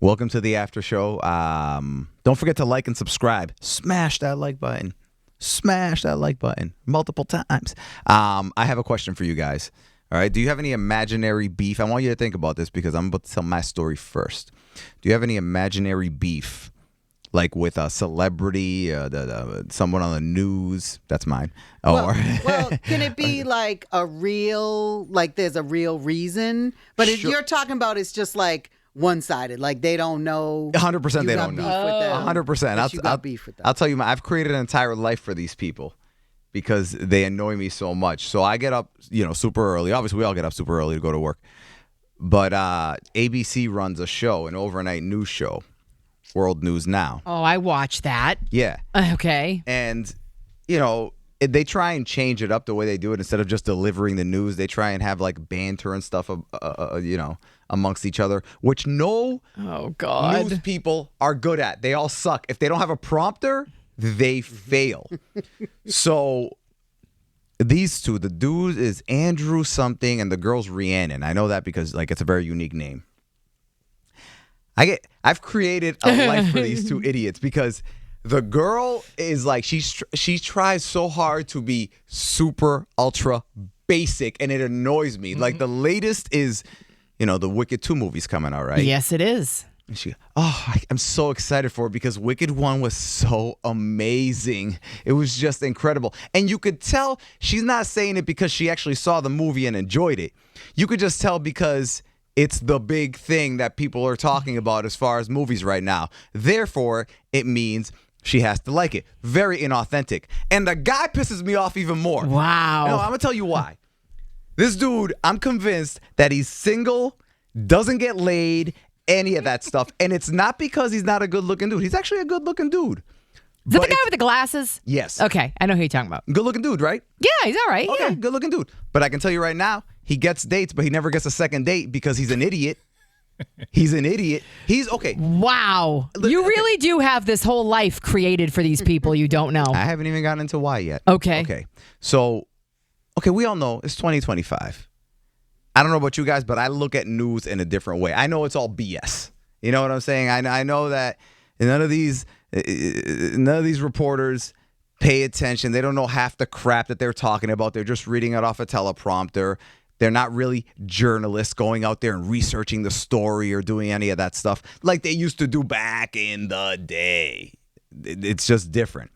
Welcome to the after show. Don't forget to like and subscribe. Smash that like button. Smash that like button multiple times. I have a question for you guys. All right. Do you have any imaginary beef? I want you to think about this because I'm about to tell my story first. Do you have any imaginary beef, like with a celebrity, someone on the news? That's mine. Well, can it be like there's a real reason? But if Sure. you're talking about it's just like one-sided, like they don't know. 100% they don't know. 100%. I'll beef with them. I'll tell you, I've created an entire life for these people because they annoy me so much. So I get up, super early. Obviously, we all get up super early to go to work. But ABC runs a show, an overnight news show, World News Now. Oh, I watched that. Yeah. Okay. And, they try and change it up the way they do it. Instead of just delivering the news, they try and have like banter and stuff, amongst each other, which no Oh, God. news people are good at. They all suck. If they don't have a prompter, they fail. So these two, the dude is Andrew something and the girl's Rhiannon. I know that because it's a very unique name. I've created a life for these two idiots because the girl is like she tries so hard to be super ultra basic and it annoys me. Like the latest is the Wicked 2 movie's coming out, right? Yes, it is. And I'm so excited for it because Wicked 1 was so amazing. It was just incredible. And you could tell she's not saying it because she actually saw the movie and enjoyed it. You could just tell because it's the big thing that people are talking about as far as movies right now. Therefore, it means she has to like it. Very inauthentic. And the guy pisses me off even more. Wow. No, I'm going to tell you why. This dude, I'm convinced that he's single, doesn't get laid, any of that stuff. And it's not because he's not a good-looking dude. He's actually a good-looking dude. Is that the guy with the glasses? Yes. Okay, I know who you're talking about. Good-looking dude, right? Yeah, he's all right. Okay, Yeah. good-looking dude. But I can tell you right now, he gets dates, but he never gets a second date because he's an idiot. He's an idiot. He's okay. Wow. You really do have this whole life created for these people you don't know. I haven't even gotten into why yet. Okay. Okay. So, we all know it's 2025. I don't know about you guys, but I look at news in a different way. I know it's all BS. You know what I'm saying? I know that none of these reporters pay attention. They don't know half the crap that they're talking about. They're just reading it off a teleprompter. They're not really journalists going out there and researching the story or doing any of that stuff like they used to do back in the day. It's just different.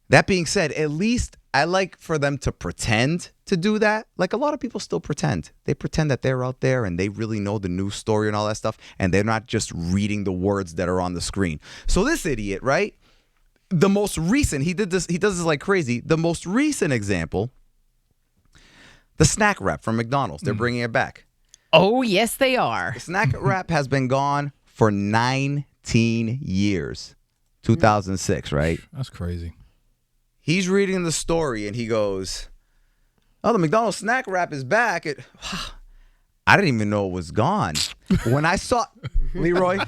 That being said, at least I like for them to pretend to do that. Like a lot of people still pretend. They pretend that they're out there and they really know the news story and all that stuff, and they're not just reading the words that are on the screen. So this idiot, right? The most recent, he does this like crazy. The most recent example, the snack wrap from McDonald's. They're bringing it back. Oh, yes, they are. The snack wrap has been gone for 19 years. 2006, right? That's crazy. He's reading the story and he goes, "Oh, the McDonald's snack wrap is back." I didn't even know it was gone. When I saw Leroy,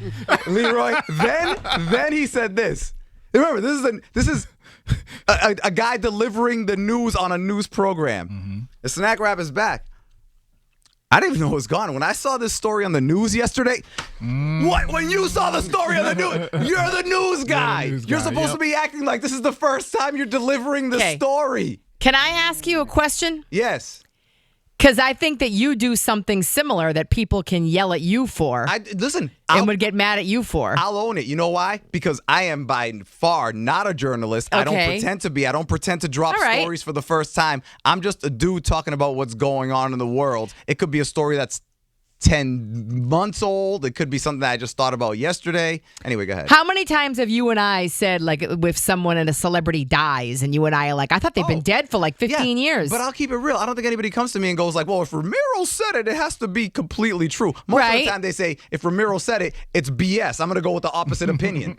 then he said this. Remember, this is a guy delivering the news on a news program. Mm-hmm. The snack wrap is back. I didn't even know it was gone. When I saw this story on the news yesterday, what? When you saw the story on the news, you're the news guy. You're supposed to be acting like this is the first time you're delivering the story. Can I ask you a question? Yes. Because I think that you do something similar that people can yell at you for and would get mad at you for. I'll own it. You know why? Because I am by far not a journalist. Okay. I don't pretend to be. I don't pretend to drop stories for the first time. I'm just a dude talking about what's going on in the world. It could be a story that's 10 months old. It could be something that I just thought about yesterday. Anyway, go ahead. How many times have you and I said, like, if someone and a celebrity dies and you and I are like, I thought they've been dead for like 15 years. But I'll keep it real. I don't think anybody comes to me and goes like, well, if Ramiro said it, it has to be completely true. Most of the time they say, if Ramiro said it, it's BS. I'm going to go with the opposite opinion.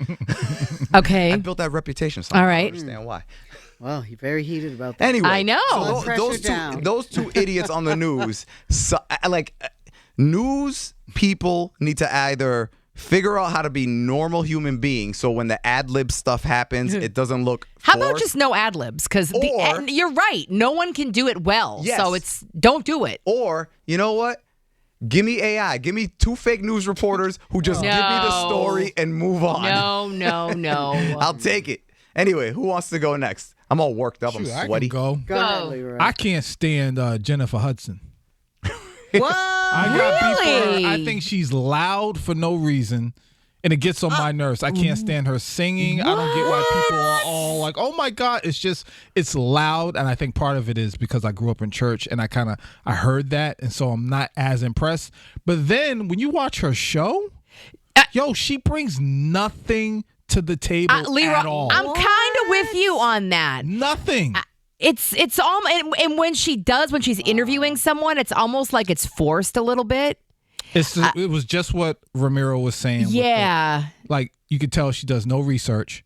Okay. I built that reputation. So All right. I don't understand why. Well, you're very heated about that. Anyway. I know. So those two idiots on the news, news people need to either figure out how to be normal human beings so when the ad-lib stuff happens, it doesn't look How forced. about just no ad-libs? Because you're right. No one can do it well. Yes. So don't do it. Or, you know what? Give me AI. Give me 2 fake news reporters who just give me the story and move on. No. I'll take it. Anyway, who wants to go next? I'm all worked up. I'm sweaty. Go ahead, Leroy. I can't stand Jennifer Hudson. What? I got beef for her. I think she's loud for no reason, and it gets on my nerves. I can't stand her singing. I don't get why people are all like, "Oh my God!" It's loud, and I think part of it is because I grew up in church, and I heard that, and so I'm not as impressed. But then when you watch her show, she brings nothing to the table Leroy, at all. I'm kind of with you on that. Nothing. It's all, and when she's interviewing someone, it's almost like it's forced a little bit. It was just what Ramiro was saying. Yeah. Like, you could tell she does no research.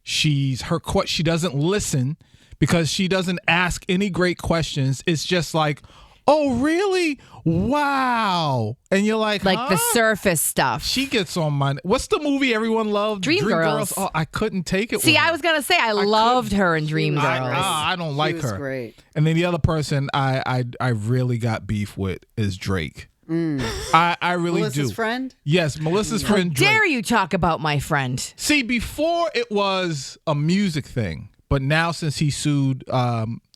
She doesn't listen because she doesn't ask any great questions. It's just like, oh, really? Wow. And you're like the surface stuff. She gets on my... What's the movie everyone loved? Dreamgirls. Oh, I couldn't take it. See, I was going to say I loved her in Dreamgirls. I don't like her. Great. And then the other person I really got beef with is Drake. I really Melissa's do. friend? Yes, Melissa's friend Drake. Dare you talk about my friend? See, before it was a music thing, but now since he sued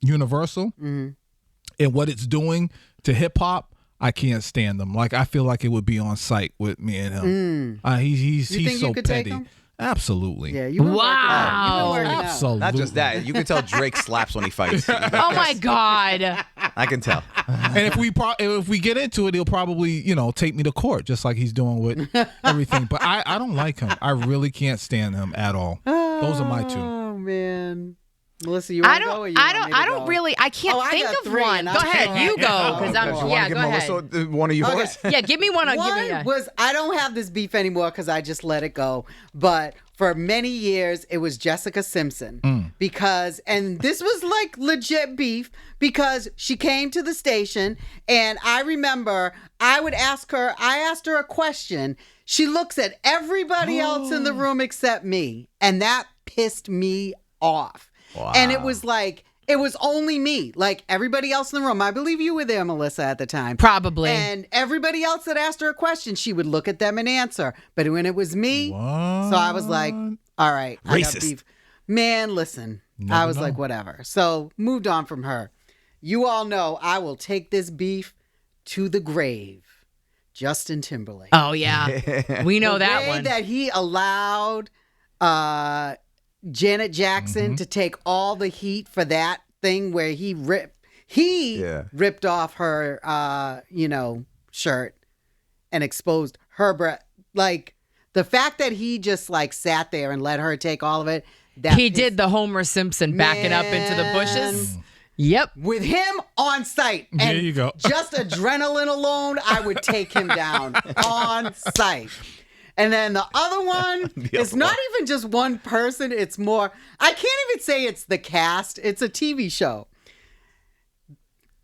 Universal and what it's doing to hip hop, I can't stand him. Like, I feel like it would be on site with me and him. He's so you could petty. take him? Absolutely. Yeah, you've been working out. Absolutely. Not just that. You can tell Drake slaps when he fights. Oh my God. I can tell. And if we get into it, he'll probably, take me to court, just like he's doing with everything. But I don't like him. I really can't stand him at all. Those are my two. Oh man, Melissa, you want to go? Or I don't really. I can't think got of 3, one. Go ahead, you go. Because You wanna give go Melissa ahead. one of yours? Yeah, give me one. I'll give you. One was I don't have this beef anymore because I just let it go. But for many years, it was Jessica Simpson and this was like legit beef because she came to the station and I remember I asked her a question. She looks at everybody else in the room except me, and that pissed me off. Wow. And it was like, it was only me. Like everybody else in the room. I believe you were there, Melissa, at the time. Probably. And everybody else that asked her a question, she would look at them and answer. But when it was me, so I was like, all right. I got Racist. beef. Man, listen. I was like, whatever. So moved on from her. You all know I will take this beef to the grave. Justin Timberlake. Oh yeah, we know that way one. That he allowed Janet Jackson to take all the heat for that thing where he ripped off her shirt and exposed her breast. Like the fact that he just like sat there and let her take all of it. He did the Homer Simpson backing up into the bushes. Yep. With him on site. And there you go. Just adrenaline alone, I would take him down on site. And then the other one is not even just one person. It's more, I can't even say it's the cast. It's a TV show.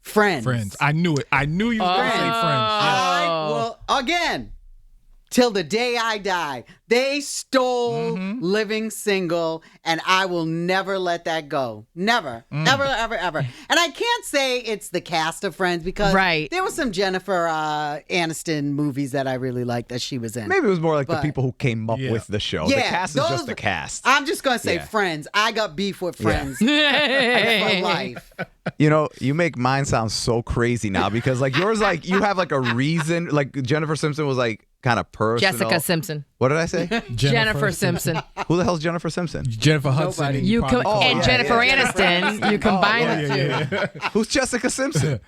Friends. I knew it. I knew you were going to say Friends. I will, again, till the day I die, they stole Living Single, and I will never let that go. Never. Ever, ever, ever. And I can't say it's the cast of Friends because there were some Jennifer Aniston movies that I really liked that she was in. Maybe it was more like the people who came up with the show. The cast is just the cast. I'm just going to say Friends. I got beef with Friends for life. You make mine sound so crazy now because like yours, like you have like a reason. Like Jennifer Simpson was like kind of personal. Jessica Simpson. What did I say? Jennifer Simpson. Who the hell's Jennifer Simpson? Jennifer Hudson. And Jennifer Aniston. You combine the two. Who's Jessica Simpson?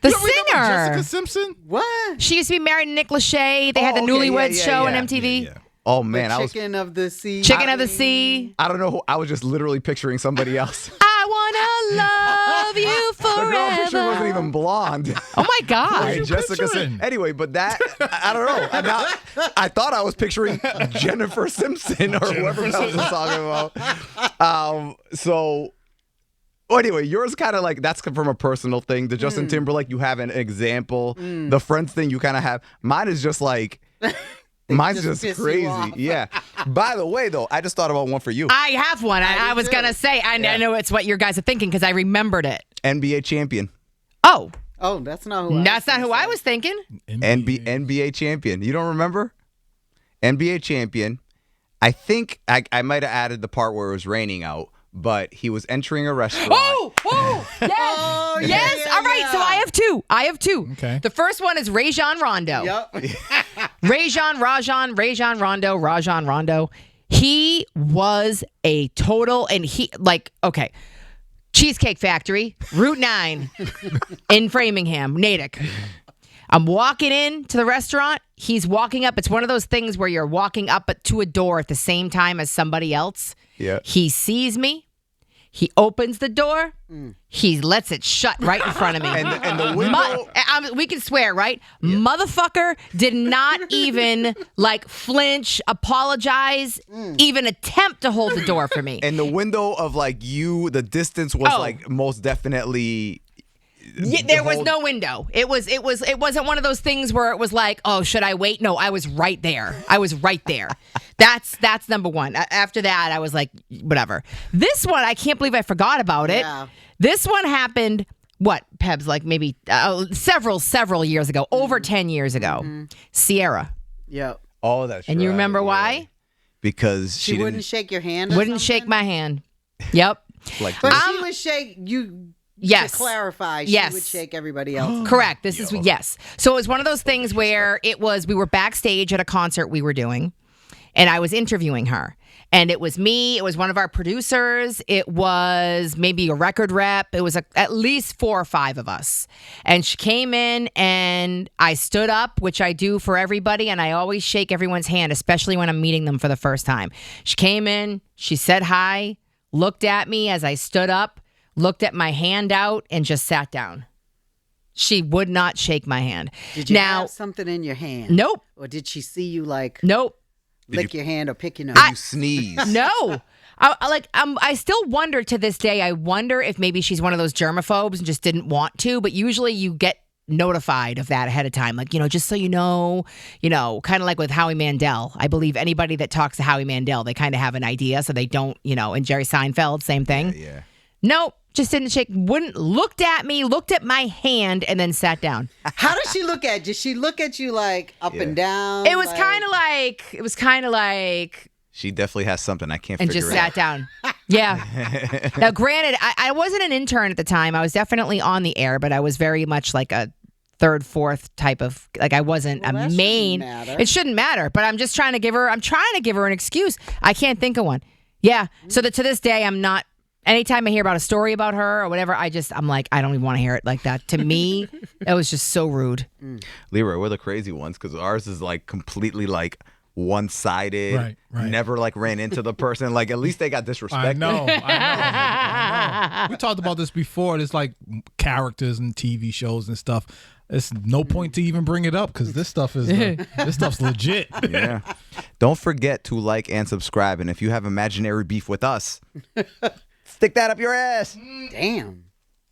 The singer. Jessica Simpson? What? She used to be married to Nick Lachey. They had the Newlyweds show on MTV. Yeah. Oh man, Chicken of the Sea. Chicken of the Sea. I don't know. I was just literally picturing somebody else. I wanna love you The girl picture forever. wasn't even blonde. Oh my God. Right, Jessica Simpson. Anyway, but that I don't know. I thought I was picturing Jennifer Simpson or whoever else was talking about. Well, anyway, yours kind of like that's from a personal thing. The Justin Timberlake, you have an example. The Friends thing, you kind of have. Mine is just like. Mine's just crazy. Yeah. By the way, though, I just thought about one for you. I have one. I was going to say, I know it's what your guys are thinking because I remembered it. NBA champion. Oh. Oh, that's not who. That's not who I was thinking. NBA champion. You don't remember? NBA champion. I think I might have added the part where it was raining out, but he was entering a restaurant. Oh, yes. Oh, yeah, yes. yeah, All right. yeah. So I have two. Okay. The first one is Rajon Rondo. Yep. Rajon Rondo. He was a total, and okay. Cheesecake Factory, Route 9 in Framingham, Natick. I'm walking in to the restaurant. He's walking up. It's one of those things where you're walking up to a door at the same time as somebody else. Yeah. He sees me. He opens the door. He lets it shut right in front of me. And the window. We can swear, right? Yeah. Motherfucker did not even flinch, apologize, even attempt to hold the door for me. And the window of the distance was most definitely. There was no window. It wasn't one of those things where it was like, oh, should I wait? No, I was right there. That's number one. After that, I was like, whatever. This one, I can't believe I forgot about it. Yeah. This one happened, Pebs, maybe several years ago, over 10 years ago. Sierra. Yep. Oh, that's right. And you remember why? Because She wouldn't shake your hand. Wouldn't shake my hand. Yep. But she would shake you. Yes. To clarify, she yes. would shake everybody else. Correct. This is yes. So it was one of those things where we were backstage at a concert we were doing, and I was interviewing her. And it was me. It was one of our producers. It was maybe a record rep. It was at least 4 or 5 of us. And she came in, and I stood up, which I do for everybody, and I always shake everyone's hand, especially when I'm meeting them for the first time. She came in. She said hi, looked at me as I stood up, looked at my hand out, and just sat down. She would not shake my hand. Did you have something in your hand? Nope. Or did she see you Nope. lick your hand or pick your nose? You sneeze. No. I still wonder to this day, I wonder if maybe she's one of those germaphobes and just didn't want to, but usually you get notified of that ahead of time. Just so you know, kind of like with Howie Mandel. I believe anybody that talks to Howie Mandel, they kind of have an idea, so they don't, and Jerry Seinfeld, same thing. Yeah. Nope. Just didn't shake, looked at me, looked at my hand, and then sat down. How did she look at you? Did she look at you up and down? It was kind of like. She definitely has something I can't and figure just out. sat down. Yeah. Now, granted, I wasn't an intern at the time. I was definitely on the air, but I was very much like a 3rd, 4th type of, I wasn't a main. It shouldn't matter, but I'm just trying to give her an excuse. I can't think of one. Yeah. So that to this day, I'm not. Anytime I hear about a story about her or whatever, I'm like, I don't even want to hear it like that. To me, that was just so rude. Leroy, we're the crazy ones because ours is completely one-sided. Right. Never ran into the person. At least they got disrespected. I know. We talked about this before. There's characters and TV shows and stuff. It's no point to even bring it up because this stuff's legit. Yeah. Don't forget to like and subscribe. And if you have imaginary beef with us, stick that up your ass. Damn.